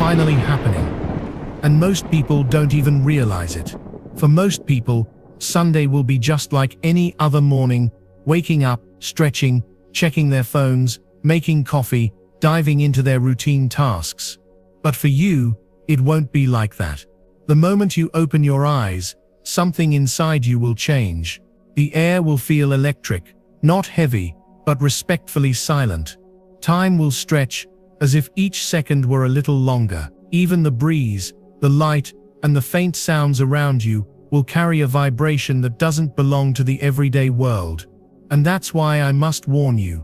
finally happening. And most people don't even realize it. For most people, Sunday will be just like any other morning, waking up, stretching, checking their phones, making coffee, diving into their routine tasks. But for you, it won't be like that. The moment you open your eyes, something inside you will change. The air will feel electric, not heavy, but respectfully silent. Time will stretch, as if each second were a little longer. Even the breeze, the light, and the faint sounds around you will carry a vibration that doesn't belong to the everyday world. And that's why I must warn you.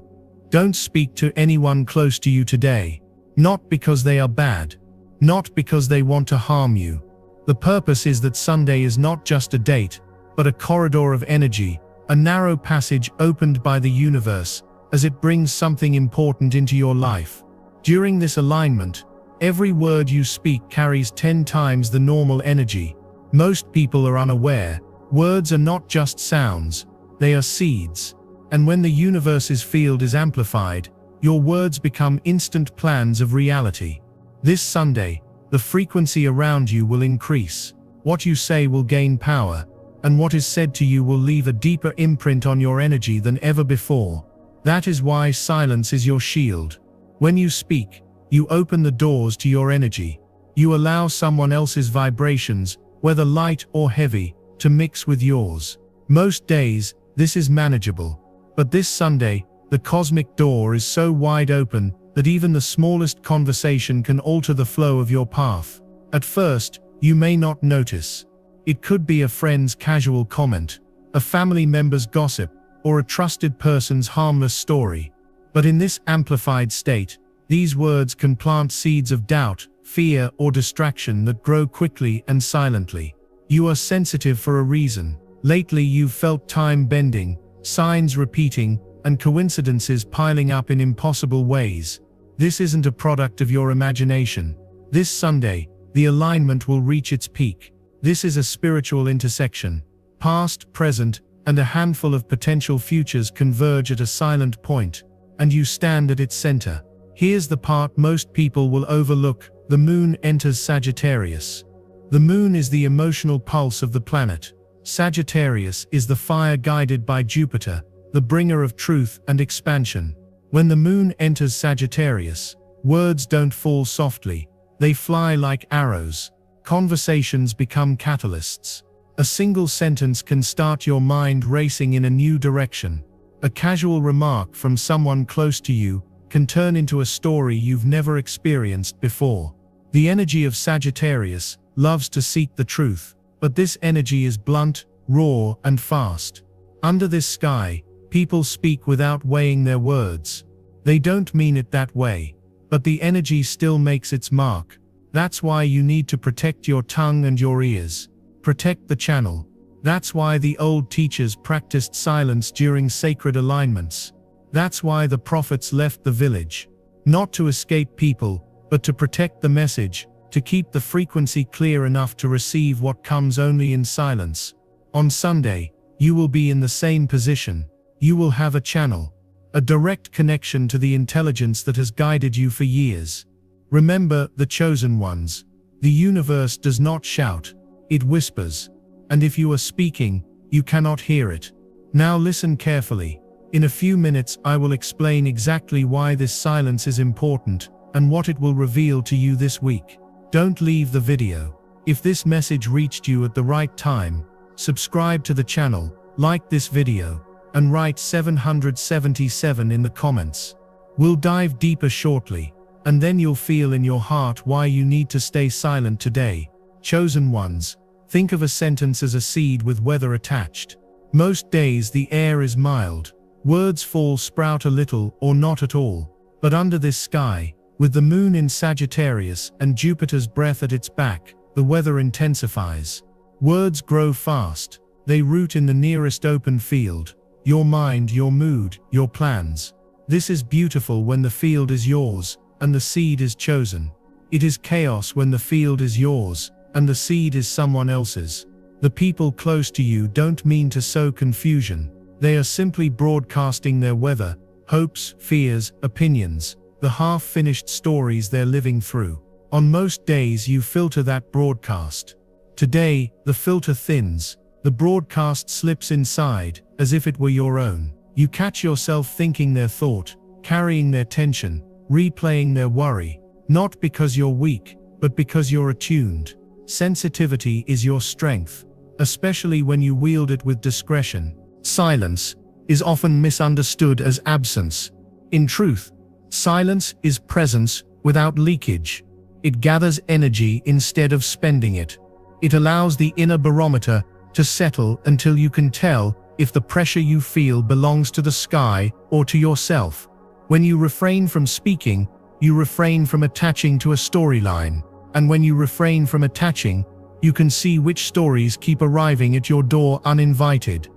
Don't speak to anyone close to you today. Not because they are bad. Not because they want to harm you. The purpose is that Sunday is not just a date, but a corridor of energy, a narrow passage opened by the universe, as it brings something important into your life. During this alignment, every word you speak carries 10 times the normal energy. Most people are unaware. Words are not just sounds, they are seeds. And when the universe's field is amplified, your words become instant plans of reality. This Sunday, the frequency around you will increase. What you say will gain power, and what is said to you will leave a deeper imprint on your energy than ever before. That is why silence is your shield. When you speak, you open the doors to your energy. You allow someone else's vibrations, whether light or heavy, to mix with yours. Most days, this is manageable. But this Sunday, the cosmic door is so wide open that even the smallest conversation can alter the flow of your path. At first, you may not notice. It could be a friend's casual comment, a family member's gossip, or a trusted person's harmless story. But in this amplified state, these words can plant seeds of doubt, fear, or distraction that grow quickly and silently. You are sensitive for a reason. Lately you've felt time bending, signs repeating, and coincidences piling up in impossible ways. This isn't a product of your imagination. This Sunday, the alignment will reach its peak. This is a spiritual intersection. Past, present, and a handful of potential futures converge at a silent point, and you stand at its center. Here's the part most people will overlook. The moon enters Sagittarius. The moon is the emotional pulse of the planet. Sagittarius is the fire guided by Jupiter, the bringer of truth and expansion. When the moon enters Sagittarius, words don't fall softly, they fly like arrows. Conversations become catalysts. A single sentence can start your mind racing in a new direction. A casual remark from someone close to you can turn into a story you've never experienced before. The energy of Sagittarius loves to seek the truth, but this energy is blunt, raw, and fast. Under this sky, people speak without weighing their words. They don't mean it that way, but the energy still makes its mark. That's why you need to protect your tongue and your ears. Protect the channel. That's why the old teachers practiced silence during sacred alignments. That's why the prophets left the village. Not to escape people, but to protect the message, to keep the frequency clear enough to receive what comes only in silence. On Sunday, you will be in the same position. You will have a channel, a direct connection to the intelligence that has guided you for years. Remember, the chosen ones. The universe does not shout, it whispers. And if you are speaking, you cannot hear it. Now listen carefully. In a few minutes I will explain exactly why this silence is important and what it will reveal to you this week. Don't leave the video. If this message reached you at the right time, subscribe to the channel, like this video, and write 777 in the comments. We'll dive deeper shortly, and then you'll feel in your heart why you need to stay silent today. Chosen ones, think of a sentence as a seed with weather attached. Most days the air is mild. Words fall sprout a little or not at all. But under this sky, with the moon in Sagittarius and Jupiter's breath at its back, the weather intensifies. Words grow fast. They root in the nearest open field. Your mind, your mood, your plans. This is beautiful when the field is yours and the seed is chosen. It is chaos when the field is yours and the seed is someone else's. The people close to you don't mean to sow confusion. They are simply broadcasting their weather, hopes, fears, opinions, the half-finished stories they're living through. On most days you filter that broadcast. Today, the filter thins. The broadcast slips inside, as if it were your own. You catch yourself thinking their thought, carrying their tension, replaying their worry. Not because you're weak, but because you're attuned. Sensitivity is your strength, especially when you wield it with discretion. Silence is often misunderstood as absence. In truth, silence is presence without leakage. It gathers energy instead of spending it. It allows the inner barometer to settle until you can tell if the pressure you feel belongs to the sky or to yourself. When you refrain from speaking, you refrain from attaching to a storyline. And when you refrain from attaching, you can see which stories keep arriving at your door uninvited.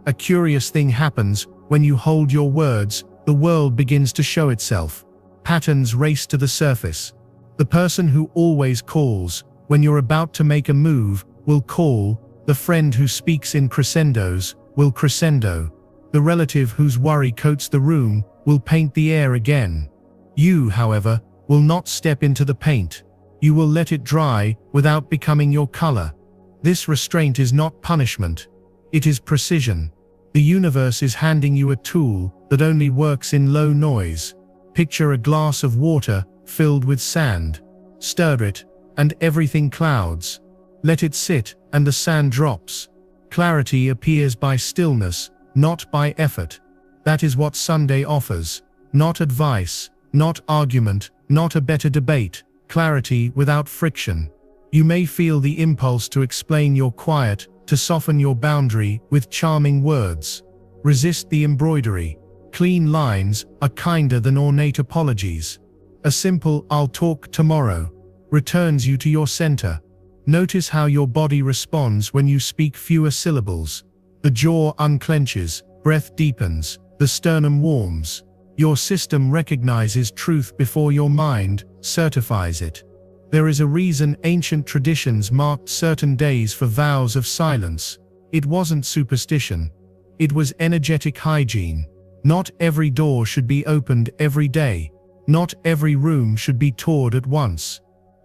A curious thing happens when you hold your words. The world begins to show itself. Patterns race to the surface. The person who always calls when you're about to make a move will call. The friend who speaks in crescendos will crescendo. The relative whose worry coats the room will paint the air again. You, however, will not step into the paint. You will let it dry without becoming your color. This restraint is not punishment. It is precision. The universe is handing you a tool that only works in low noise. Picture a glass of water filled with sand. Stir it, and everything clouds. Let it sit, and the sand drops. Clarity appears by stillness, not by effort. That is what Sunday offers. Not advice, not argument, not a better debate. Clarity without friction. You may feel the impulse to explain your quiet, to soften your boundary with charming words. Resist the embroidery. Clean lines are kinder than ornate apologies. A simple "I'll talk tomorrow" returns you to your center. Notice how your body responds when you speak fewer syllables. The jaw unclenches, breath deepens, the sternum warms. Your system recognizes truth before your mind certifies it. There is a reason ancient traditions marked certain days for vows of silence. It wasn't superstition. It was energetic hygiene. Not every door should be opened every day. Not every room should be toured at once.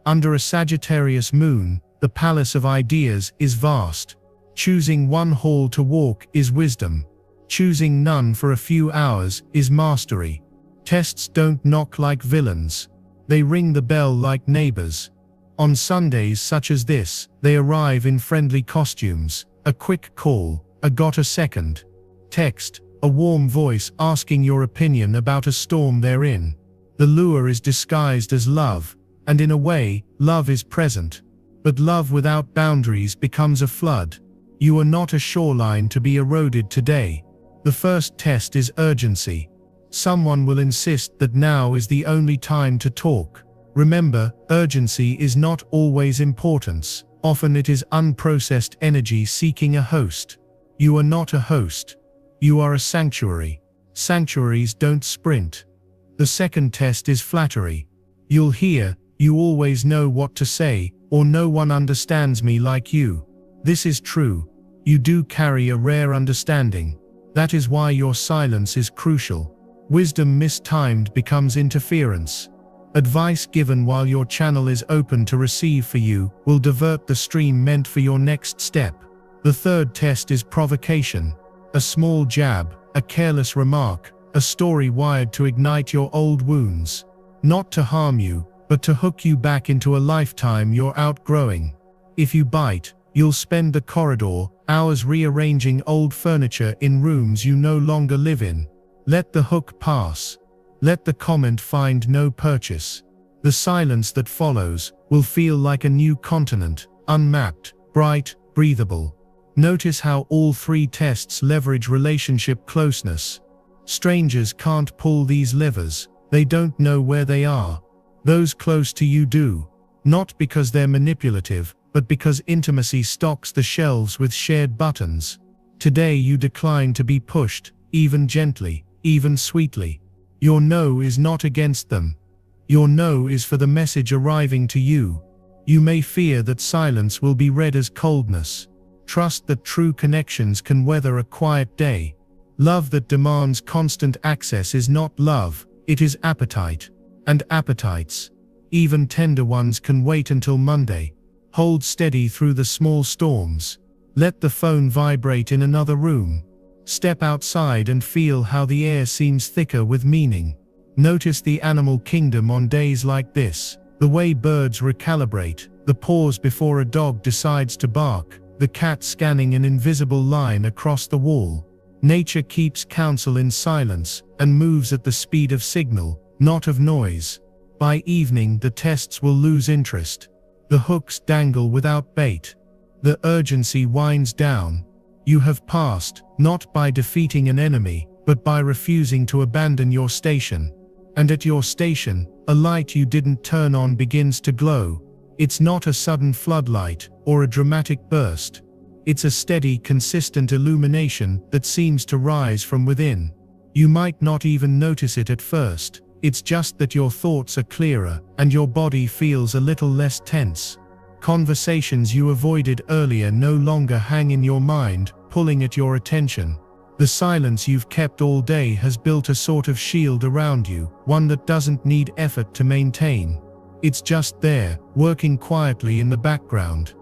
Under a Sagittarius moon, the palace of ideas is vast. Choosing one hall to walk is wisdom. Choosing none for a few hours is mastery. Tests don't knock like villains. They ring the bell like neighbors. On Sundays such as this, they arrive in friendly costumes. A quick call, a got a second text, a warm voice asking your opinion about a storm they're in. The lure is disguised as love, and in a way, love is present. But love without boundaries becomes a flood. You are not a shoreline to be eroded today. The first test is urgency. Someone will insist that now is the only time to talk. Remember, urgency is not always importance. Often it is unprocessed energy seeking a host. You are not a host. You are a sanctuary. Sanctuaries don't sprint. The second test is flattery. You'll hear, "You always know what to say," or "No one understands me like you." This is true. You do carry a rare understanding. That is why your silence is crucial. Wisdom mistimed becomes interference. Advice given while your channel is open to receive for you will divert the stream meant for your next step. The third test is provocation. A small jab, a careless remark, a story wired to ignite your old wounds. Not to harm you, but to hook you back into a lifetime you're outgrowing. If you bite, you'll spend the corridor hours rearranging old furniture in rooms you no longer live in. Let the hook pass. Let the comment find no purchase. The silence that follows will feel like a new continent, unmapped, bright, breathable. Notice how all three tests leverage relationship closeness. Strangers can't pull these levers. They don't know where they are. Those close to you do. Not because they're manipulative, but because intimacy stocks the shelves with shared buttons. Today you decline to be pushed, even gently, even sweetly. Your no is not against them. Your no is for the message arriving to you. You may fear that silence will be read as coldness. Trust that true connections can weather a quiet day. Love that demands constant access is not love, it is appetite. And appetites, Even tender ones can wait until Monday. Hold steady through the small storms. Let the phone vibrate in another room. Step outside and feel how the air seems thicker with meaning. Notice the animal kingdom on days like this. The way birds recalibrate, the pause before a dog decides to bark, the cat scanning an invisible line across the wall. Nature keeps counsel in silence and moves at the speed of signal, not of noise. By evening, the tests will lose interest. The hooks dangle without bait. The urgency winds down. You have passed, not by defeating an enemy, but by refusing to abandon your station. And at your station, a light you didn't turn on begins to glow. It's not a sudden floodlight or a dramatic burst. It's a steady, consistent illumination that seems to rise from within. You might not even notice it at first. It's just that your thoughts are clearer and your body feels a little less tense. Conversations you avoided earlier no longer hang in your mind, pulling at your attention. The silence you've kept all day has built a sort of shield around you, one that doesn't need effort to maintain. It's just there, working quietly in the background.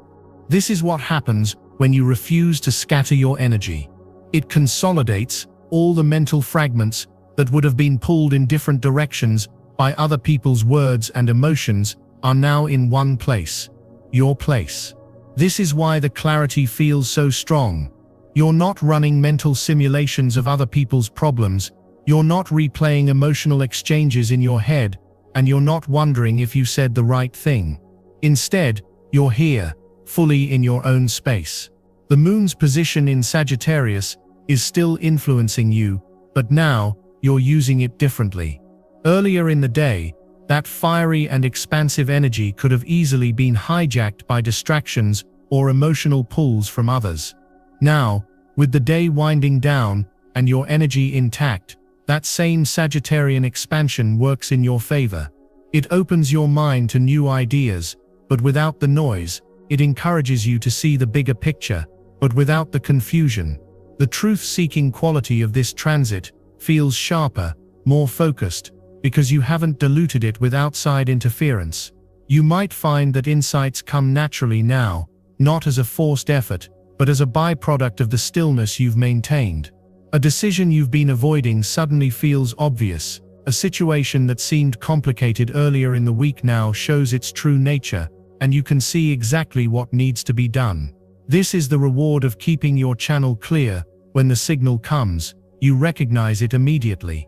This is what happens when you refuse to scatter your energy. It consolidates all the mental fragments that would have been pulled in different directions by other people's words and emotions are now in one place. Your place. This is why the clarity feels so strong. You're not running mental simulations of other people's problems, you're not replaying emotional exchanges in your head, and you're not wondering if you said the right thing. Instead, you're here, fully in your own space. The moon's position in Sagittarius is still influencing you, but now, you're using it differently. Earlier in the day, that fiery and expansive energy could have easily been hijacked by distractions or emotional pulls from others. Now, with the day winding down and your energy intact, that same Sagittarian expansion works in your favor. It opens your mind to new ideas, but without the noise. It encourages you to see the bigger picture, but without the confusion. The truth-seeking quality of this transit feels sharper, more focused, because you haven't diluted it with outside interference. You might find that insights come naturally now, not as a forced effort, but as a byproduct of the stillness you've maintained. A decision you've been avoiding suddenly feels obvious. A situation that seemed complicated earlier in the week now shows its true nature, and you can see exactly what needs to be done. This is the reward of keeping your channel clear. When the signal comes, you recognize it immediately.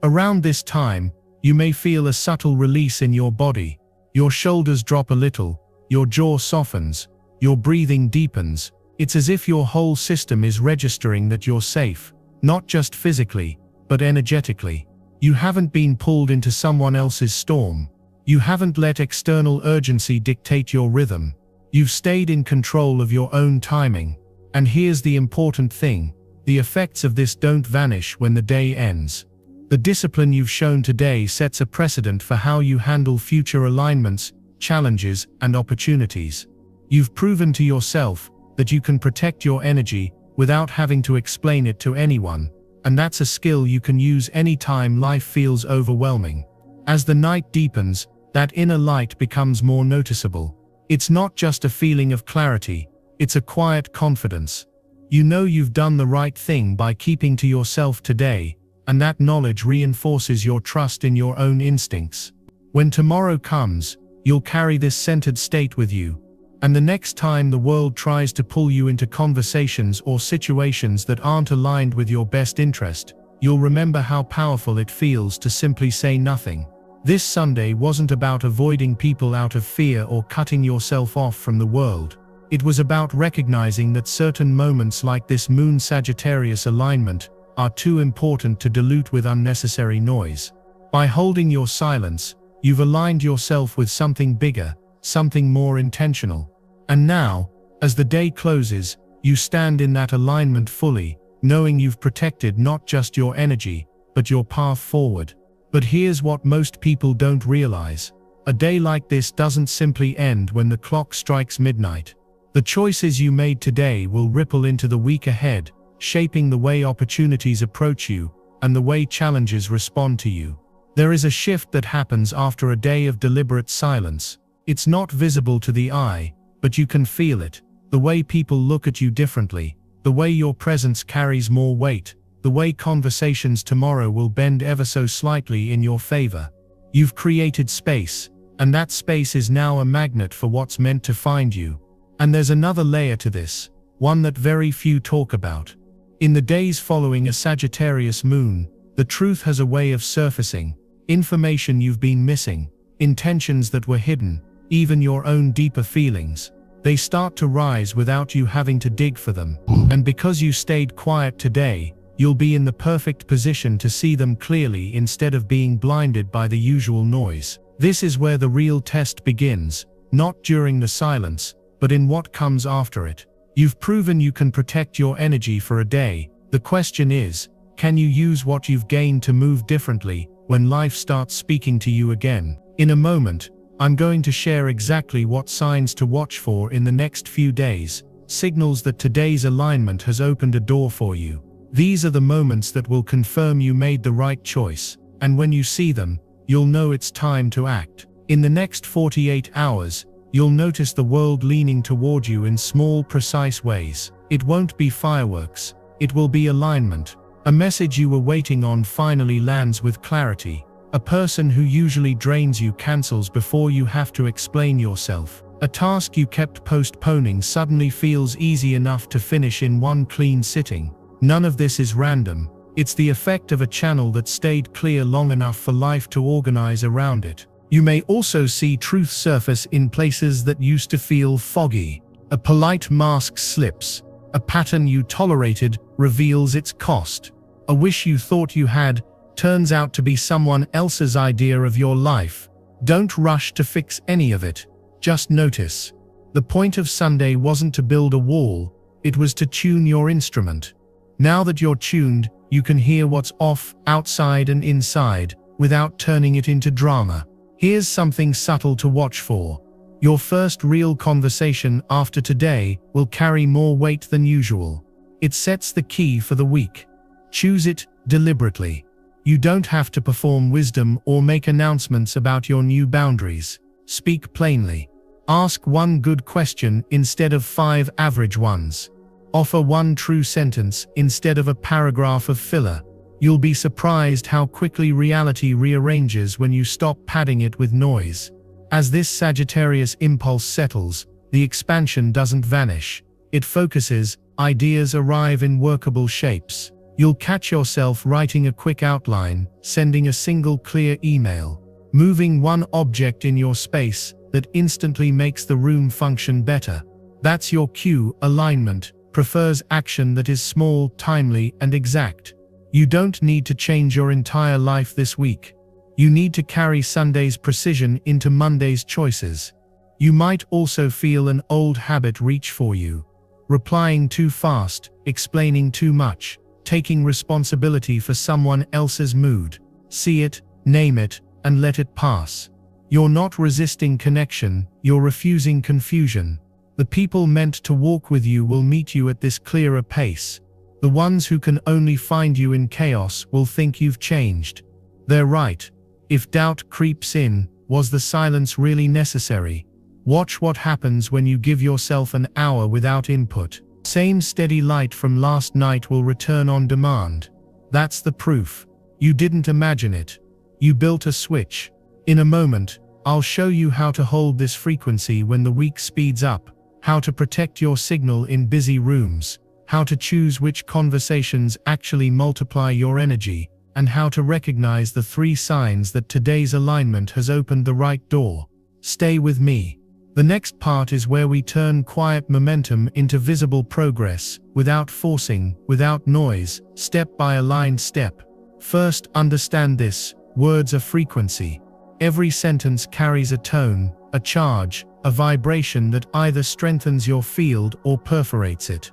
Around this time, you may feel a subtle release in your body. Your shoulders drop a little, your jaw softens, your breathing deepens. It's as if your whole system is registering that you're safe, not just physically, but energetically. You haven't been pulled into someone else's storm. You haven't let external urgency dictate your rhythm. You've stayed in control of your own timing. And here's the important thing. The effects of this don't vanish when the day ends. The discipline you've shown today sets a precedent for how you handle future alignments, challenges, and opportunities. You've proven to yourself that you can protect your energy without having to explain it to anyone, and that's a skill you can use anytime life feels overwhelming. As the night deepens, that inner light becomes more noticeable. It's not just a feeling of clarity, it's a quiet confidence. You know you've done the right thing by keeping to yourself today, and that knowledge reinforces your trust in your own instincts. When tomorrow comes, you'll carry this centered state with you. And the next time the world tries to pull you into conversations or situations that aren't aligned with your best interest, you'll remember how powerful it feels to simply say nothing. This Sunday wasn't about avoiding people out of fear or cutting yourself off from the world. It was about recognizing that certain moments like this Moon Sagittarius alignment are too important to dilute with unnecessary noise. By holding your silence, you've aligned yourself with something bigger, something more intentional. And now, as the day closes, you stand in that alignment fully, knowing you've protected not just your energy, but your path forward. But here's what most people don't realize. A day like this doesn't simply end when the clock strikes midnight. The choices you made today will ripple into the week ahead, shaping the way opportunities approach you, and the way challenges respond to you. There is a shift that happens after a day of deliberate silence. It's not visible to the eye, but you can feel it. The way people look at you differently, the way your presence carries more weight, the way conversations tomorrow will bend ever so slightly in your favor. You've created space, and that space is now a magnet for what's meant to find you. And there's another layer to this, one that very few talk about. In the days following a Sagittarius moon, the truth has a way of surfacing. Information you've been missing, intentions that were hidden, even your own deeper feelings. They start to rise without you having to dig for them. And because you stayed quiet today, you'll be in the perfect position to see them clearly instead of being blinded by the usual noise. This is where the real test begins, not during the silence, but in what comes after it. You've proven you can protect your energy for a day. The question is, can you use what you've gained to move differently when life starts speaking to you again? In a moment, I'm going to share exactly what signs to watch for in the next few days, signals that today's alignment has opened a door for you. These are the moments that will confirm you made the right choice, and when you see them, you'll know it's time to act. In the next 48 hours, you'll notice the world leaning toward you in small, precise ways. It won't be fireworks, it will be alignment. A message you were waiting on finally lands with clarity. A person who usually drains you cancels before you have to explain yourself. A task you kept postponing suddenly feels easy enough to finish in one clean sitting. None of this is random. It's the effect of a channel that stayed clear long enough for life to organize around it. You may also see truth surface in places that used to feel foggy. A polite mask slips. A pattern you tolerated reveals its cost. A wish you thought you had turns out to be someone else's idea of your life. Don't rush to fix any of it. Just notice. The point of Sunday wasn't to build a wall, it was to tune your instrument. Now that you're tuned, you can hear what's off, outside and inside, without turning it into drama. Here's something subtle to watch for. Your first real conversation after today will carry more weight than usual. It sets the key for the week. Choose it deliberately. You don't have to perform wisdom or make announcements about your new boundaries. Speak plainly. Ask one good question instead of 5 average ones. Offer one true sentence instead of a paragraph of filler. You'll be surprised how quickly reality rearranges when you stop padding it with noise. As this Sagittarius impulse settles, the expansion doesn't vanish. It focuses, ideas arrive in workable shapes. You'll catch yourself writing a quick outline, sending a single clear email, moving one object in your space that instantly makes the room function better. That's your cue. Alignment prefers action that is small, timely, and exact. You don't need to change your entire life this week. You need to carry Sunday's precision into Monday's choices. You might also feel an old habit reach for you. Replying too fast, explaining too much, taking responsibility for someone else's mood. See it, name it, and let it pass. You're not resisting connection, you're refusing confusion. The people meant to walk with you will meet you at this clearer pace. The ones who can only find you in chaos will think you've changed. They're right. If doubt creeps in, was the silence really necessary? Watch what happens when you give yourself an hour without input. Same steady light from last night will return on demand. That's the proof. You didn't imagine it. You built a switch. In a moment, I'll show you how to hold this frequency when the week speeds up, how to protect your signal in busy rooms, how to choose which conversations actually multiply your energy, and how to recognize the 3 signs that today's alignment has opened the right door. Stay with me. The next part is where we turn quiet momentum into visible progress, without forcing, without noise, step by aligned step. First, understand this: words are frequency. Every sentence carries a tone, a charge, a vibration that either strengthens your field or perforates it.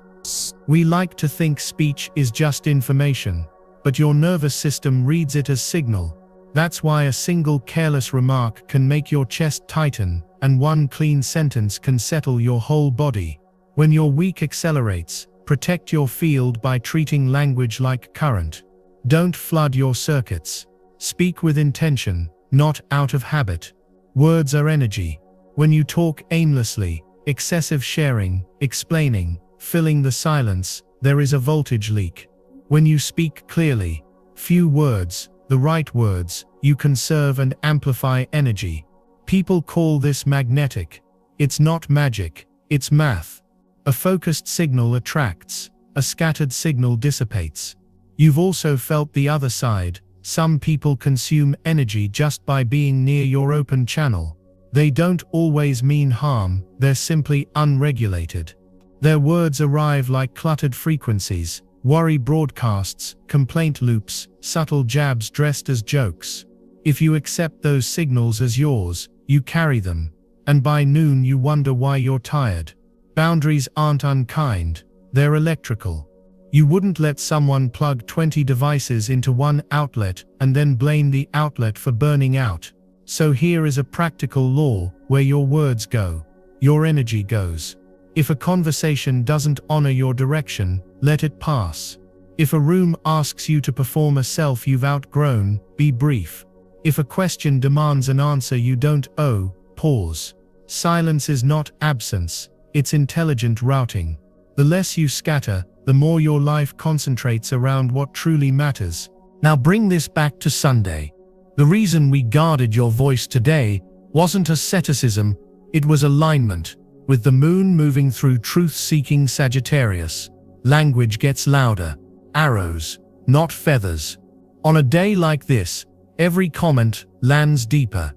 We like to think speech is just information, but your nervous system reads it as signal. That's why a single careless remark can make your chest tighten, and one clean sentence can settle your whole body. When your week accelerates, protect your field by treating language like current. Don't flood your circuits. Speak with intention, not out of habit. Words are energy. When you talk aimlessly, excessive sharing, explaining, filling the silence, there is a voltage leak. When you speak clearly, few words, the right words, you conserve and amplify energy. People call this magnetic. It's not magic, it's math. A focused signal attracts, a scattered signal dissipates. You've also felt the other side. Some people consume energy just by being near your open channel. They don't always mean harm, they're simply unregulated. Their words arrive like cluttered frequencies, worry broadcasts, complaint loops, subtle jabs dressed as jokes. If you accept those signals as yours, you carry them, and by noon you wonder why you're tired. Boundaries aren't unkind, they're electrical. You wouldn't let someone plug 20 devices into one outlet and then blame the outlet for burning out. So here is a practical law: where your words go, your energy goes. If a conversation doesn't honor your direction, let it pass. If a room asks you to perform a self you've outgrown, be brief. If a question demands an answer you don't owe, pause. Silence is not absence, it's intelligent routing. The less you scatter, the more your life concentrates around what truly matters. Now bring this back to Sunday. The reason we guarded your voice today wasn't asceticism, it was alignment. With the moon moving through truth-seeking Sagittarius, language gets louder. Arrows, not feathers. On a day like this, every comment lands deeper.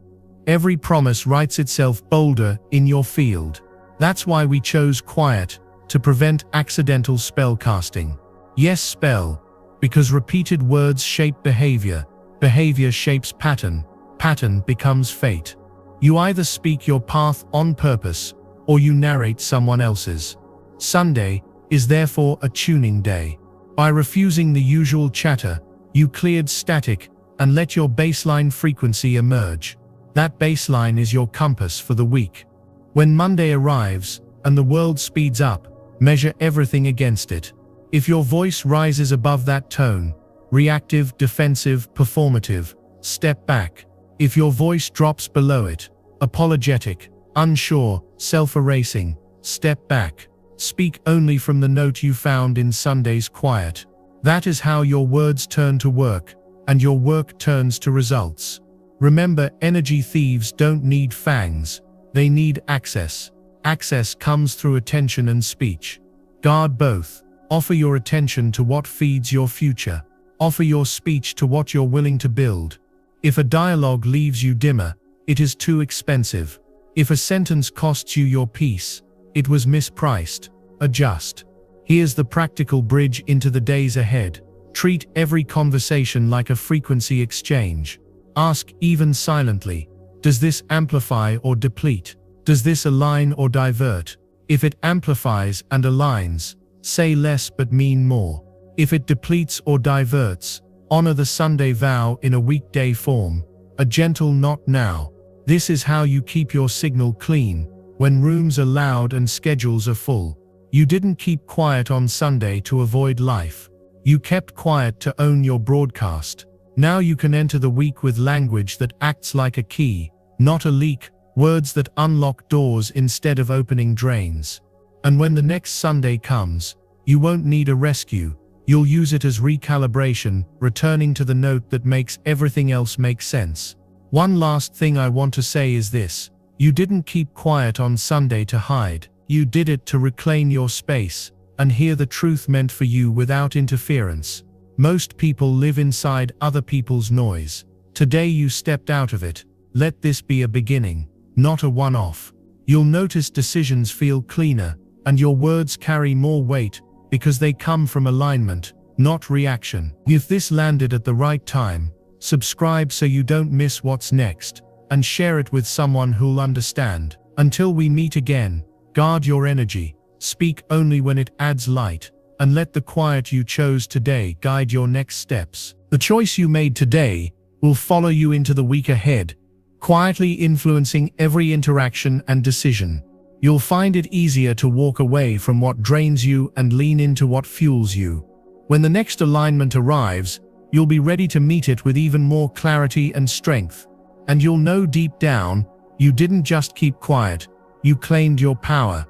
Every promise writes itself bolder in your field. That's why we chose quiet, to prevent accidental spell casting. Yes, spell, because repeated words shape behavior. Behavior shapes pattern. Pattern becomes fate. You either speak your path on purpose, or you narrate someone else's. Sunday is therefore a tuning day. By refusing the usual chatter, you cleared static and let your baseline frequency emerge. That baseline is your compass for the week. When Monday arrives, and the world speeds up, measure everything against it. If your voice rises above that tone, reactive, defensive, performative, step back. If your voice drops below it, apologetic, unsure, self-erasing, step back. Speak only from the note you found in Sunday's quiet. That is how your words turn to work, and your work turns to results. Remember, energy thieves don't need fangs, they need access. Access comes through attention and speech. Guard both. Offer your attention to what feeds your future. Offer your speech to what you're willing to build. If a dialogue leaves you dimmer, it is too expensive. If a sentence costs you your peace, it was mispriced. Adjust. Here's the practical bridge into the days ahead. Treat every conversation like a frequency exchange. Ask, even silently, does this amplify or deplete? Does this align or divert? If it amplifies and aligns, say less but mean more. If it depletes or diverts, honor the Sunday vow in a weekday form, a gentle not now. This is how you keep your signal clean, when rooms are loud and schedules are full. You didn't keep quiet on Sunday to avoid life. You kept quiet to own your broadcast. Now you can enter the week with language that acts like a key, not a leak, words that unlock doors instead of opening drains. And when the next Sunday comes, you won't need a rescue. You'll use it as recalibration, returning to the note that makes everything else make sense. One last thing I want to say is this: you didn't keep quiet on Sunday to hide. You did it to reclaim your space and hear the truth meant for you without interference. Most people live inside other people's noise. Today you stepped out of it. Let this be a beginning, not a one-off. You'll notice decisions feel cleaner, and your words carry more weight, because they come from alignment, not reaction. If this landed at the right time, subscribe so you don't miss what's next, and share it with someone who'll understand. Until we meet again, guard your energy, speak only when it adds light, and let the quiet you chose today guide your next steps. The choice you made today will follow you into the week ahead, quietly influencing every interaction and decision. You'll find it easier to walk away from what drains you and lean into what fuels you. When the next alignment arrives, you'll be ready to meet it with even more clarity and strength. And you'll know deep down, you didn't just keep quiet, you claimed your power.